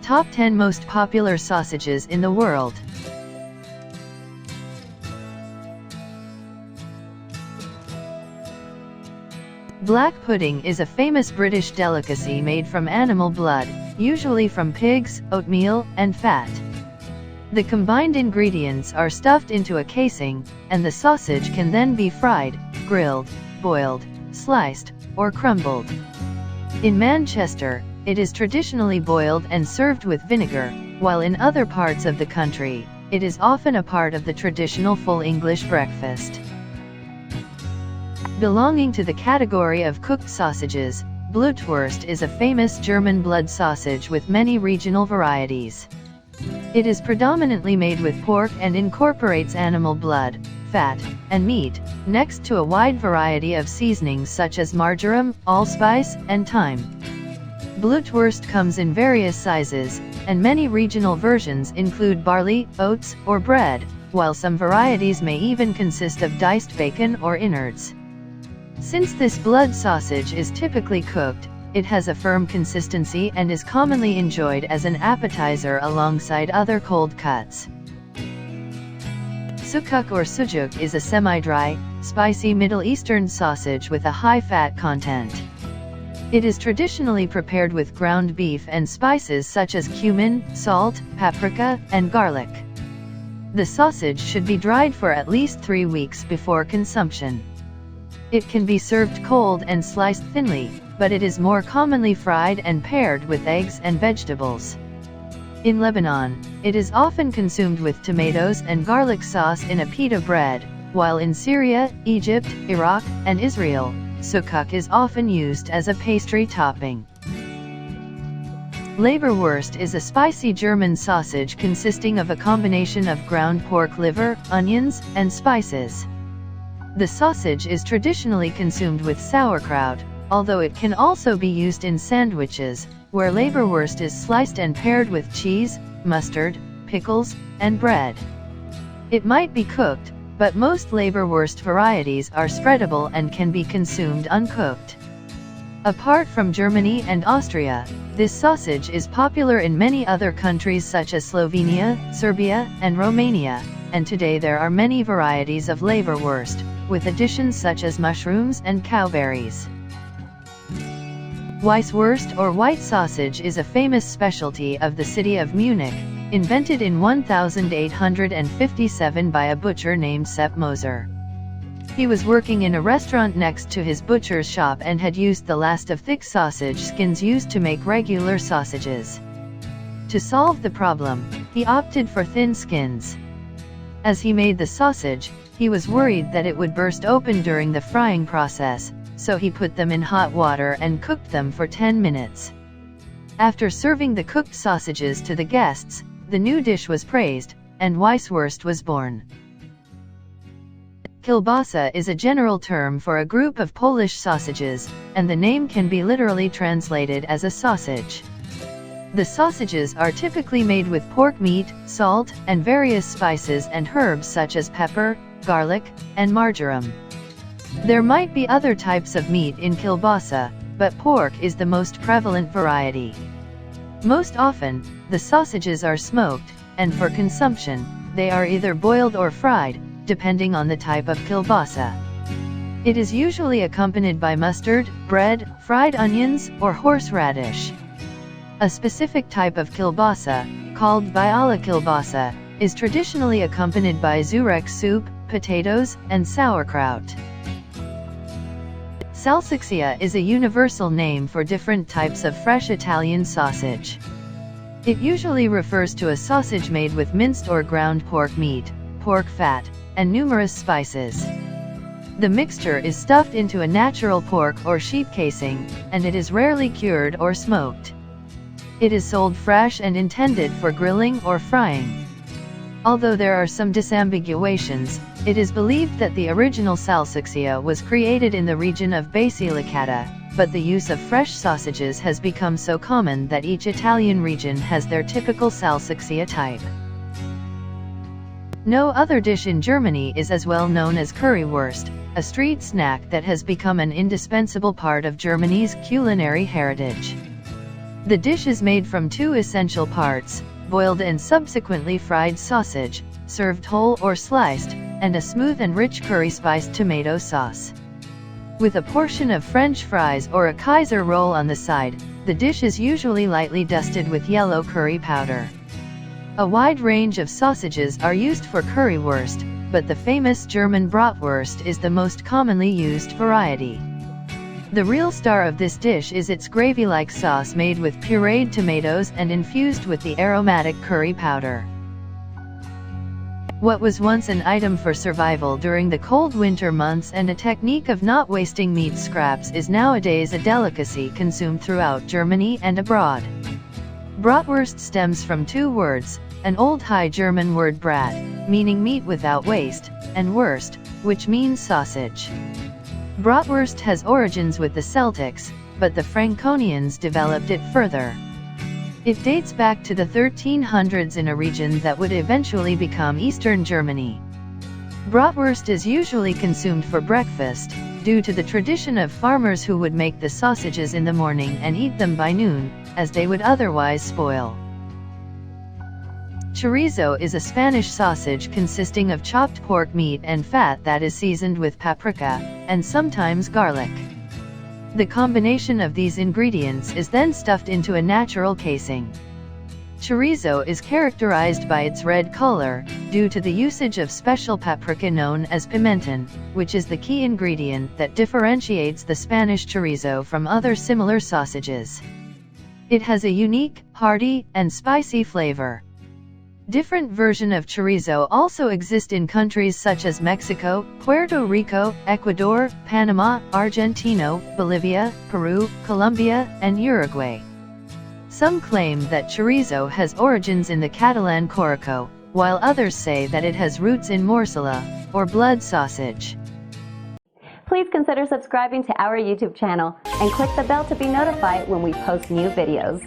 Top 10 most popular sausages in the world. Black pudding is a famous British delicacy made from animal blood, usually from pigs, oatmeal, and fat. The combined ingredients are stuffed into a casing, and the sausage can then be fried, grilled, boiled, sliced, or crumbled. In Manchester, it is traditionally boiled and served with vinegar, while in other parts of the country, it is often a part of the traditional full English breakfast. Belonging to the category of cooked sausages, Bratwurst is a famous German blood sausage with many regional varieties. It is predominantly made with pork and incorporates animal blood, fat, and meat, next to a wide variety of seasonings such as marjoram, allspice, and thyme. Bratwurst comes in various sizes, and many regional versions include barley, oats, or bread, while some varieties may even consist of diced bacon or innards. Since this blood sausage is typically cooked, it has a firm consistency and is commonly enjoyed as an appetizer alongside other cold cuts. Sukuk or sujuk is a semi-dry, spicy Middle Eastern sausage with a high fat content. It is traditionally prepared with ground beef and spices such as cumin, salt, paprika, and garlic. The sausage should be dried for at least 3 weeks before consumption. It can be served cold and sliced thinly, but it is more commonly fried and paired with eggs and vegetables. In Lebanon, it is often consumed with tomatoes and garlic sauce in a pita bread, while in Syria, Egypt, Iraq, and Israel, sukuk is often used as a pastry topping. Leberwurst is a spicy German sausage consisting of a combination of ground pork liver, onions, and spices. The sausage is traditionally consumed with sauerkraut, although it can also be used in sandwiches, where Leberwurst is sliced and paired with cheese, mustard, pickles, and bread. It might be cooked, but most Leberwurst varieties are spreadable and can be consumed uncooked. Apart from Germany and Austria, this sausage is popular in many other countries such as Slovenia, Serbia, and Romania, and today there are many varieties of Leberwurst, with additions such as mushrooms and cowberries. Weisswurst or white sausage is a famous specialty of the city of Munich, invented in 1857 by a butcher named Sepp Moser. He was working in a restaurant next to his butcher's shop and had used the last of thick sausage skins used to make regular sausages. To solve the problem, he opted for thin skins. As he made the sausage, he was worried that it would burst open during the frying process, so he put them in hot water and cooked them for 10 minutes. After serving the cooked sausages to the guests, the new dish was praised, and Weisswurst was born. Kilbasa is a general term for a group of Polish sausages, and the name can be literally translated as a sausage. The sausages are typically made with pork meat, salt, and various spices and herbs such as pepper, garlic, and marjoram. There might be other types of meat in kilbasa, but pork is the most prevalent variety. Most often, the sausages are smoked, and for consumption, they are either boiled or fried, depending on the type of kilbasa. It is usually accompanied by mustard, bread, fried onions, or horseradish. A specific type of kilbasa, called viola kilbasa, is traditionally accompanied by zurek soup, potatoes, and sauerkraut. Salsiccia is a universal name for different types of fresh Italian sausage. It usually refers to a sausage made with minced or ground pork meat, pork fat, and numerous spices. The mixture is stuffed into a natural pork or sheep casing, and it is rarely cured or smoked. It is sold fresh and intended for grilling or frying. Although there are some disambiguations, it is believed that the original salsiccia was created in the region of Basilicata, but the use of fresh sausages has become so common that each Italian region has their typical salsiccia type. No other dish in Germany is as well known as Currywurst, a street snack that has become an indispensable part of Germany's culinary heritage. The dish is made from two essential parts: boiled and subsequently fried sausage, served whole or sliced, and a smooth and rich curry-spiced tomato sauce. With a portion of French fries or a Kaiser roll on the side, the dish is usually lightly dusted with yellow curry powder. A wide range of sausages are used for currywurst, but the famous German Bratwurst is the most commonly used variety. The real star of this dish is its gravy-like sauce made with pureed tomatoes and infused with the aromatic curry powder. What was once an item for survival during the cold winter months and a technique of not wasting meat scraps is nowadays a delicacy consumed throughout Germany and abroad. Bratwurst stems from two words, an Old High German word brat, meaning meat without waste, and Wurst, which means sausage. Bratwurst has origins with the Celtics, but the Franconians developed it further. It dates back to the 1300s in a region that would eventually become Eastern Germany. Bratwurst is usually consumed for breakfast, due to the tradition of farmers who would make the sausages in the morning and eat them by noon, as they would otherwise spoil. Chorizo is a Spanish sausage consisting of chopped pork meat and fat that is seasoned with paprika, and sometimes garlic. The combination of these ingredients is then stuffed into a natural casing. Chorizo is characterized by its red color, due to the usage of special paprika known as pimenton, which is the key ingredient that differentiates the Spanish chorizo from other similar sausages. It has a unique, hearty, and spicy flavor. Different versions of chorizo also exist in countries such as Mexico, Puerto Rico, Ecuador, Panama, Argentina, Bolivia, Peru, Colombia, and Uruguay. Some claim that chorizo has origins in the Catalan Corico, while others say that it has roots in morsela, or blood sausage. Please consider subscribing to our YouTube channel and click the bell to be notified when we post new videos.